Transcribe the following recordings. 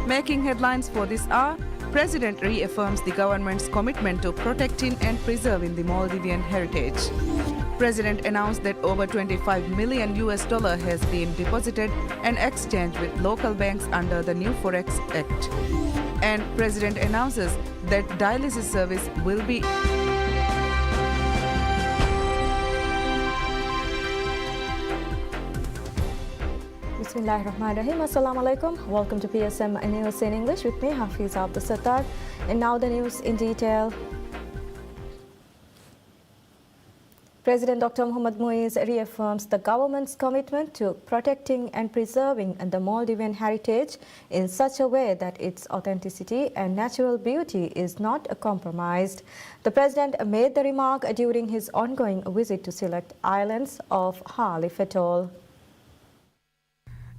Making headlines for this hour, President reaffirms the government's commitment to protecting and preserving the Maldivian heritage. President announced that over $25 million has been deposited and exchanged with local banks under the new Forex Act. And President announces that dialysis service will be Bismillahirrahmanirrahim. Assalamu alaikum. Welcome to PSM News in English with me, Hafiz Abdul Sattar. And now the news in detail. President Dr. Mohamed Moise reaffirms the government's commitment to protecting and preserving the Maldivian heritage in such a way that its authenticity and natural beauty is not compromised. The president made the remark during his ongoing visit to select islands of Halif Atoll.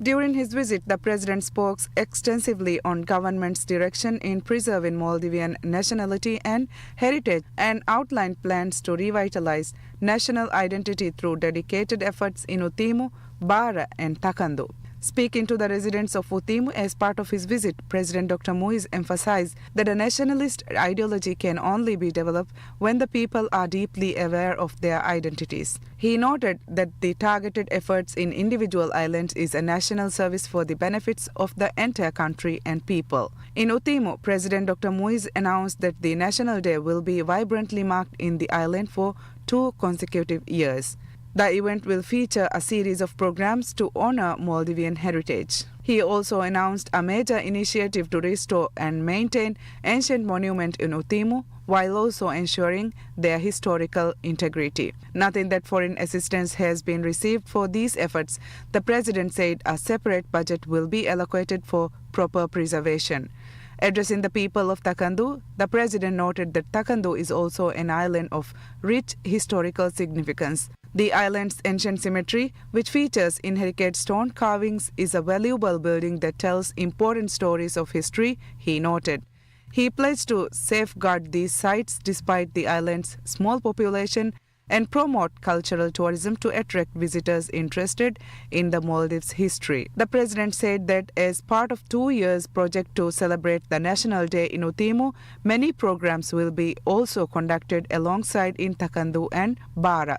During his visit, the president spoke extensively on government's direction in preserving Maldivian nationality and heritage and outlined plans to revitalize national identity through dedicated efforts in Utimu, Bara and Takandu. Speaking to the residents of Utimu as part of his visit, President Dr. Moise emphasized that a nationalist ideology can only be developed when the people are deeply aware of their identities. He noted that the targeted efforts in individual islands is a national service for the benefits of the entire country and people. In Utimu, President Dr. Moise announced that the National Day will be vibrantly marked in the island for 2 consecutive years. The event will feature a series of programs to honor Maldivian heritage. He also announced a major initiative to restore and maintain ancient monuments in Utimu while also ensuring their historical integrity. Noting that foreign assistance has been received for these efforts, the president said a separate budget will be allocated for proper preservation. Addressing the people of Takandu, the president noted that Takandu is also an island of rich historical significance. The island's ancient cemetery, which features intricate stone carvings, is a valuable building that tells important stories of history, he noted. He pledged to safeguard these sites despite the island's small population and promote cultural tourism to attract visitors interested in the Maldives' history. The president said that as part of 2 years' project to celebrate the National Day in Utimu, many programs will be also conducted alongside in Takandu and Bara.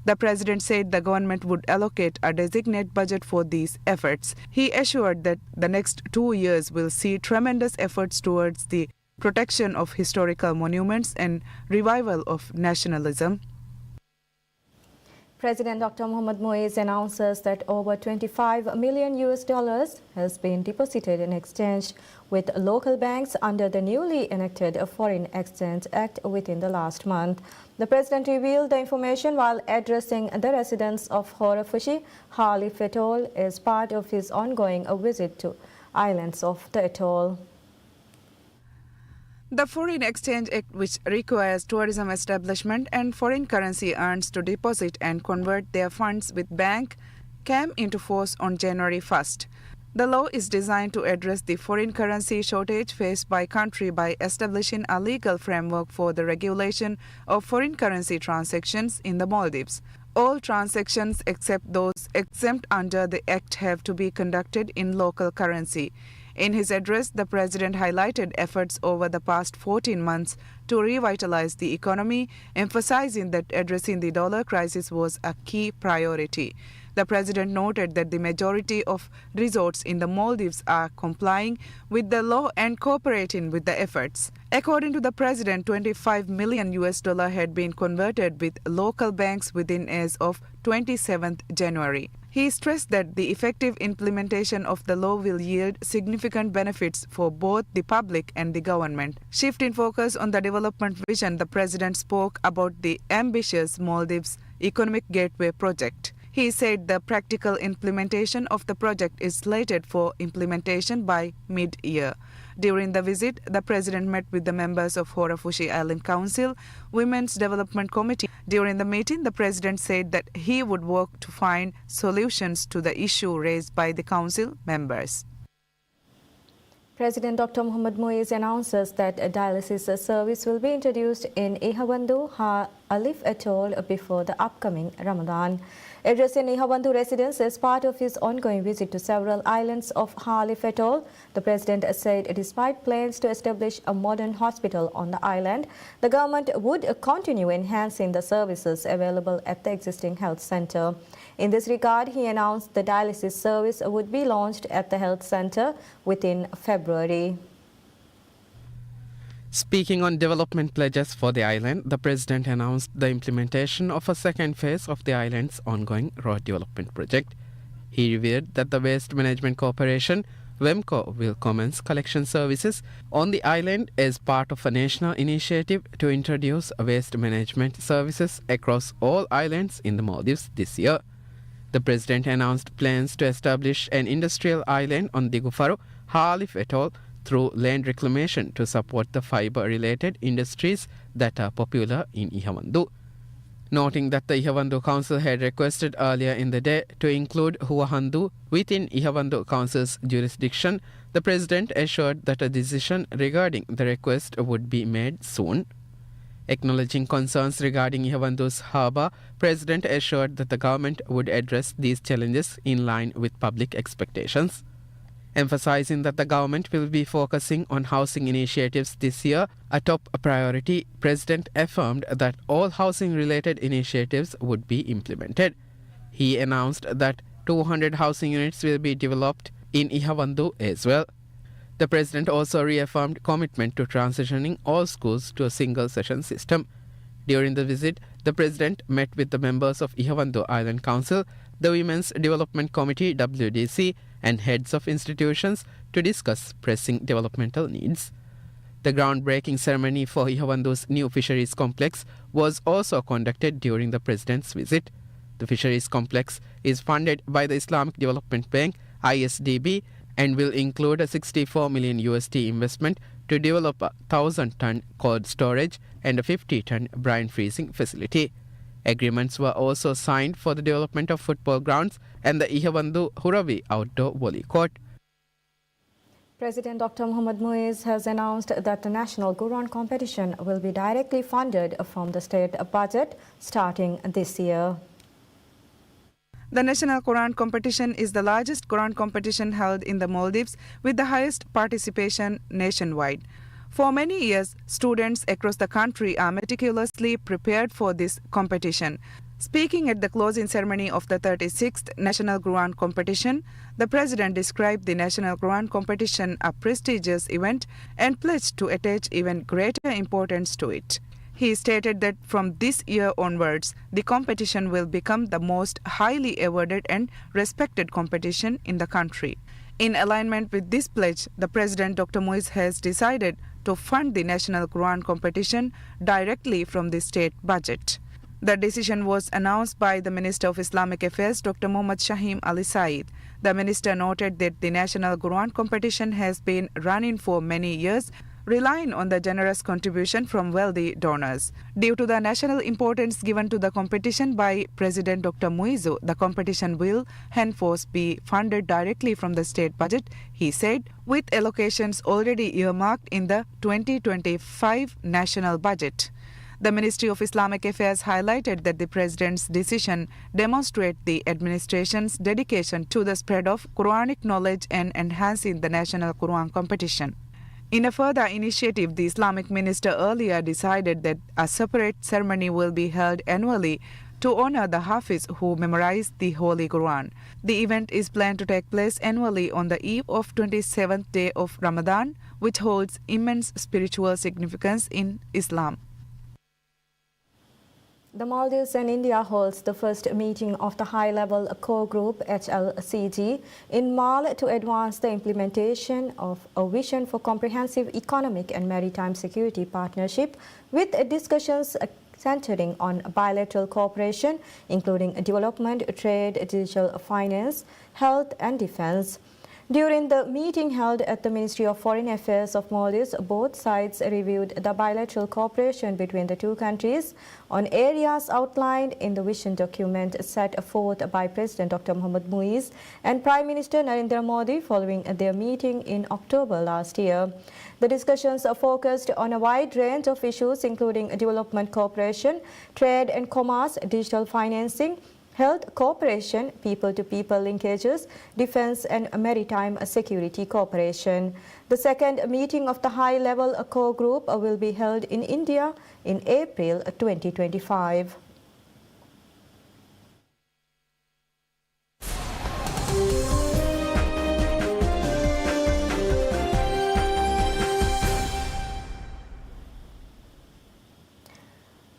The president said the government would allocate a designated budget for these efforts. He assured that the next 2 years will see tremendous efforts towards the protection of historical monuments and revival of nationalism. President Dr. Mohamed Moise announces that over $25 million has been deposited and exchanged with local banks under the newly enacted Foreign Exchange Act within the last month. The president revealed the information while addressing the residents of Horafushi, Halif Atoll as part of his ongoing visit to islands of the atoll. The Foreign Exchange Act, which requires tourism establishment and foreign currency earners to deposit and convert their funds with bank, came into force on January 1st. The law is designed to address the foreign currency shortage faced by country by establishing a legal framework for the regulation of foreign currency transactions in the Maldives. All transactions except those exempt under the Act have to be conducted in local currency. In his address, the president highlighted efforts over the past 14 months to revitalize the economy, emphasizing that addressing the dollar crisis was a key priority. The president noted that the majority of resorts in the Maldives are complying with the law and cooperating with the efforts. According to the president, $25 million had been converted with local banks within as of 27th January. He stressed that the effective implementation of the law will yield significant benefits for both the public and the government. Shifting focus on the development vision, the president spoke about the ambitious Maldives Economic Gateway project. He said the practical implementation of the project is slated for implementation by mid-year. During the visit, the president met with the members of Horafushi Island Council Women's Development Committee. During the meeting, the president said that he would work to find solutions to the issue raised by the council members. President Dr. Mohammad Moez announces that a dialysis service will be introduced in Ihavandu Ha Alif Atoll before the upcoming Ramadan. Addressing Ihavandu residents as part of his ongoing visit to several islands of Ha Alif Atoll, the President said despite plans to establish a modern hospital on the island, the government would continue enhancing the services available at the existing health center. In this regard, he announced the dialysis service would be launched at the health center within February. Speaking on development pledges for the island, the President announced the implementation of a second phase of the island's ongoing road development project. He revealed that the Waste Management Corporation, WEMCO, will commence collection services on the island as part of a national initiative to introduce waste management services across all islands in the Maldives this year. The President announced plans to establish an industrial island on Digufaro, Ha Alif Atoll, through land reclamation to support the fibre-related industries that are popular in Ihavandu. Noting that the Ihavandu Council had requested earlier in the day to include Huahandu within Ihavandu Council's jurisdiction, the President assured that a decision regarding the request would be made soon. Acknowledging concerns regarding Ihavandu's harbour, President assured that the government would address these challenges in line with public expectations. Emphasizing that the government will be focusing on housing initiatives this year, a top priority, President affirmed that all housing-related initiatives would be implemented. He announced that 200 housing units will be developed in Ihavandu as well. The President also reaffirmed commitment to transitioning all schools to a single-session system. During the visit, the President met with the members of Ihavandu Island Council, the Women's Development Committee WDC, and heads of institutions to discuss pressing developmental needs. The groundbreaking ceremony for Ihavandu's new fisheries complex was also conducted during the President's visit. The fisheries complex is funded by the Islamic Development Bank, ISDB, and will include a $64 million investment to develop a 1,000-ton cold storage and a 50-ton brine freezing facility. Agreements were also signed for the development of football grounds and the Ihavandu Huravi outdoor volley court. President Dr. Mohammad Moez has announced that the National Quran competition will be directly funded from the state budget starting this year. The National Quran Competition is the largest Quran competition held in the Maldives with the highest participation nationwide. For many years, students across the country are meticulously prepared for this competition. Speaking at the closing ceremony of the 36th National Quran Competition, the President described the National Quran Competition a prestigious event and pledged to attach even greater importance to it. He stated that from this year onwards, the competition will become the most highly awarded and respected competition in the country. In alignment with this pledge, the President Dr. Moez has decided to fund the National Quran Competition directly from the state budget. The decision was announced by the Minister of Islamic Affairs, Dr. Muhammad Shahim Ali Saeed. The minister noted that the National Quran Competition has been running for many years, relying on the generous contribution from wealthy donors. Due to the national importance given to the competition by President Dr. Moez, the competition will henceforth be funded directly from the state budget, he said, with allocations already earmarked in the 2025 national budget. The Ministry of Islamic Affairs highlighted that the President's decision demonstrates the administration's dedication to the spread of Quranic knowledge and enhancing the National Quran Competition. In a further initiative, the Islamic minister earlier decided that a separate ceremony will be held annually to honor the Hafiz who memorized the Holy Quran. The event is planned to take place annually on the eve of 27th day of Ramadan, which holds immense spiritual significance in Islam. The Maldives and India holds the first meeting of the high-level core group HLCG in Mal to advance the implementation of a vision for comprehensive economic and maritime security partnership, with discussions centering on bilateral cooperation, including development, trade, digital finance, health and defense. During the meeting held at the Ministry of Foreign Affairs of Maldives, both sides reviewed the bilateral cooperation between the two countries on areas outlined in the vision document set forth by President Dr. Mohamed Muiz and Prime Minister Narendra Modi following their meeting in October last year. The discussions focused on a wide range of issues including development cooperation, trade and commerce, digital financing, health cooperation, people-to-people linkages, defense and maritime security cooperation. The second meeting of the high-level core group will be held in India in April 2025.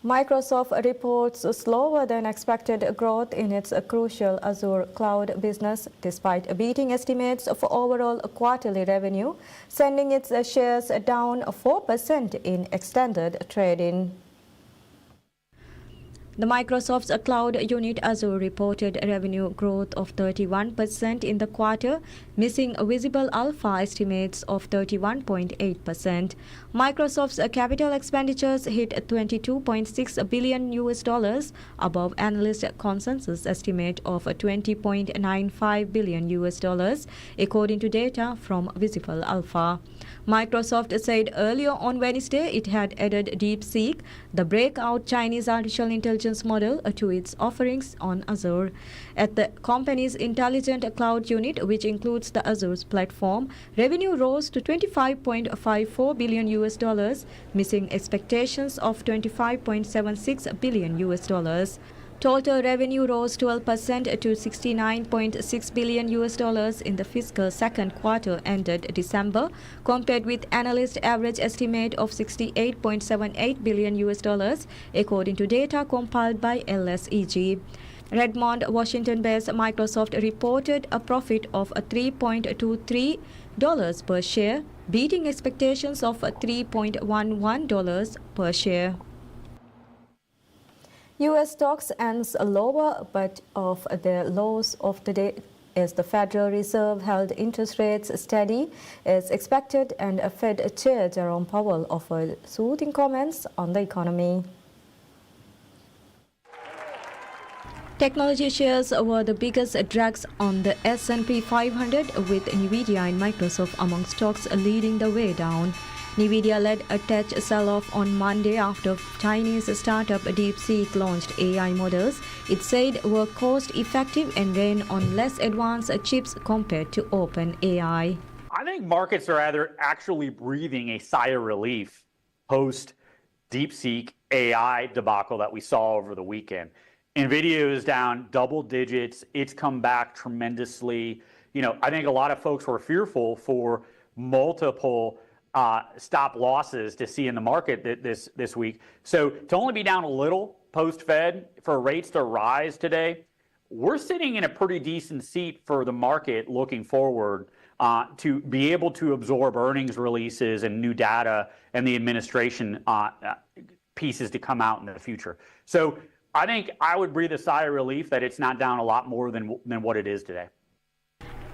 Microsoft reports slower than expected growth in its crucial Azure cloud business, despite beating estimates for overall quarterly revenue, sending its shares down 4% in extended trading. The Microsoft's cloud unit Azure reported revenue growth of 31% in the quarter, missing visible alpha estimates of 31.8%. Microsoft's capital expenditures hit $22.6 billion, above analyst consensus estimate of $20.95 billion, according to data from Visible Alpha. Microsoft said earlier on Wednesday it had added DeepSeek, the breakout Chinese artificial intelligence model, to its offerings on Azure. At the company's intelligent cloud unit, which includes the Azure's platform, revenue rose to $25.54 billion, missing expectations of $25.76 billion. Total revenue rose 12% to $69.6 billion in the fiscal second quarter ended December, compared with analyst average estimate of $68.78 billion, according to data compiled by LSEG. Redmond, Washington-based Microsoft reported a profit of $3.23 per share, beating expectations of $3.11 per share. U.S. stocks ends lower but of the lows of the day as the Federal Reserve held interest rates steady as expected and Fed Chair Jerome Powell offered soothing comments on the economy. Technology shares were the biggest drags on the S&P 500, with Nvidia and Microsoft among stocks leading the way down. Nvidia led a tech sell-off on Monday after Chinese startup DeepSeek launched AI models it said were cost-effective and ran on less advanced chips compared to OpenAI. I think markets are either actually breathing a sigh of relief post DeepSeek AI debacle that we saw over the weekend. NVIDIA is down double digits. It's come back tremendously. I think a lot of folks were fearful for multiple stop losses to see in the market this week. So to only be down a little post-Fed for rates to rise today, we're sitting in a pretty decent seat for the market looking forward to be able to absorb earnings releases and new data and the administration pieces to come out in the future. So I think I would breathe a sigh of relief that it's not down a lot more than what it is today.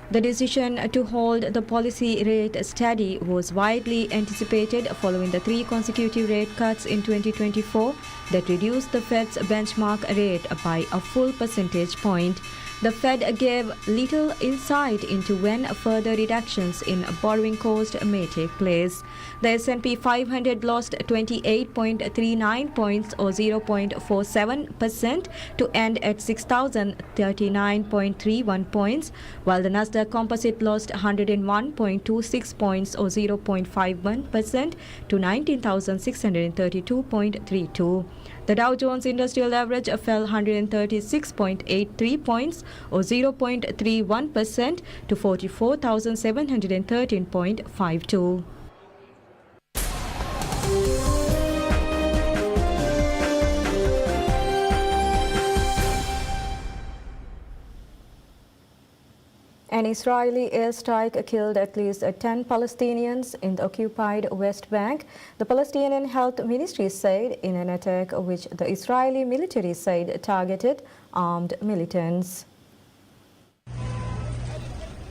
The decision to hold the policy rate steady was widely anticipated following the 3 consecutive rate cuts in 2024 that reduced the Fed's benchmark rate by a full percentage point. The Fed gave little insight into when further reductions in borrowing cost may take place. The S&P 500 lost 28.39 points or 0.47% to end at 6,039.31 points, while the Nasdaq Composite lost 101.26 points or 0.51% to 19,632.32. The Dow Jones Industrial Average fell 136.83 points or 0.31% to 44,713.52. An Israeli airstrike killed at least 10 Palestinians in the occupied West Bank, the Palestinian Health Ministry said, in an attack which the Israeli military said targeted armed militants.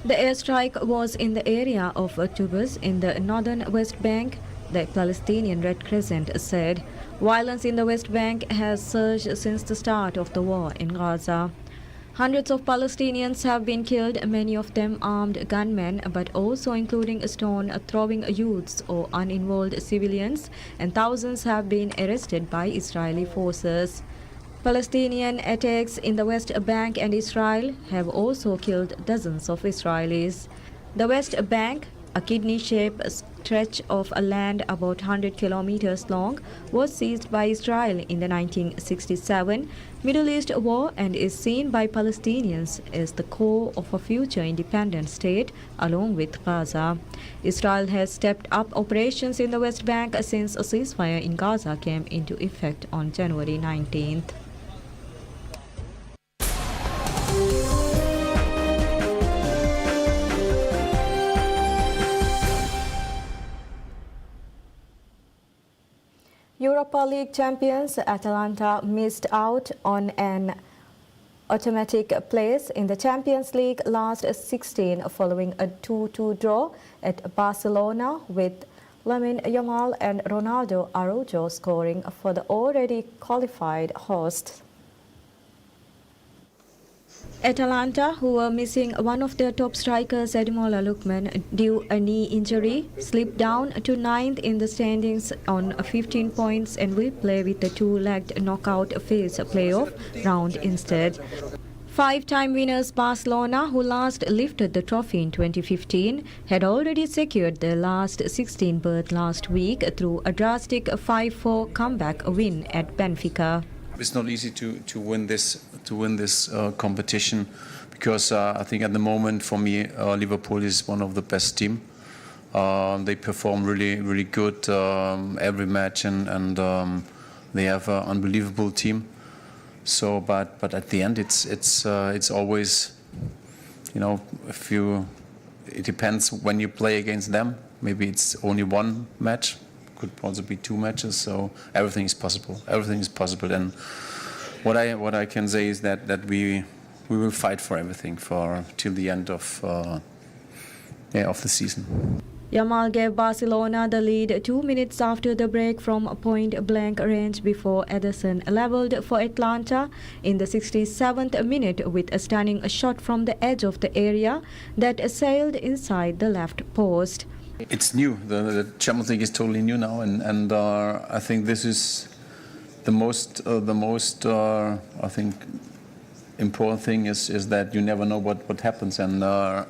The airstrike was in the area of Tubas in the northern West Bank, the Palestinian Red Crescent said. Violence in the West Bank has surged since the start of the war in Gaza. Hundreds of Palestinians have been killed, many of them armed gunmen, but also including stone-throwing youths or uninvolved civilians, and thousands have been arrested by Israeli forces. Palestinian attacks in the West Bank and Israel have also killed dozens of Israelis. The West Bank, a kidney-shaped stretch of land about 100 kilometers long, was seized by Israel in the 1967 Middle East war and is seen by Palestinians as the core of a future independent state along with Gaza. Israel has stepped up operations in the West Bank since a ceasefire in Gaza came into effect on January 19th. Europa League champions Atalanta missed out on an automatic place in the Champions League last 16 following a 2-2 draw at Barcelona, with Lamine Yamal and Ronaldo Araujo scoring for the already qualified hosts. Atalanta, who were missing one of their top strikers, Ademola Lookman, due a knee injury, slipped down to 9th in the standings on 15 points and will play with the two-legged knockout phase playoff round instead. Five-time winners Barcelona, who last lifted the trophy in 2015, had already secured their last 16 berth last week through a drastic 5-4 comeback win at Benfica. It's not easy to win this competition, because I think at the moment for me Liverpool is one of the best team. They perform really good every match, and they have an unbelievable team. So, but at the end it's always, you know, it depends when you play against them. Maybe it's only one match. Could also be two matches, so everything is possible. Everything is possible, and what I can say is that we will fight for everything till the end of the season. Yamal gave Barcelona the lead 2 minutes after the break from point-blank range before Ederson levelled for Atalanta in the 67th minute with a stunning shot from the edge of the area that sailed inside the left post. It's new. The Champions League is totally new now, and I think this is the most I think important thing is that you never know what happens, and now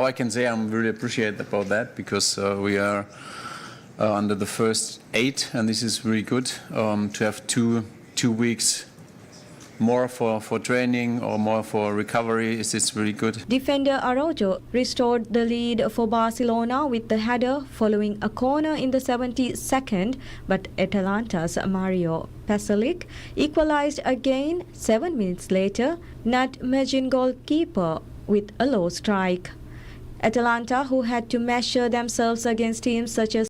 I can say I'm really appreciative about that, because we are under the first 8, and this is really good to have two weeks more for training or more for recovery. Is really good. Defender Araujo restored the lead for Barcelona with the header following a corner in the 72nd, but Atalanta's Mario Pasalic equalized again 7 minutes later, nutmegging goalkeeper with a low strike. Atalanta, who had to measure themselves against teams such as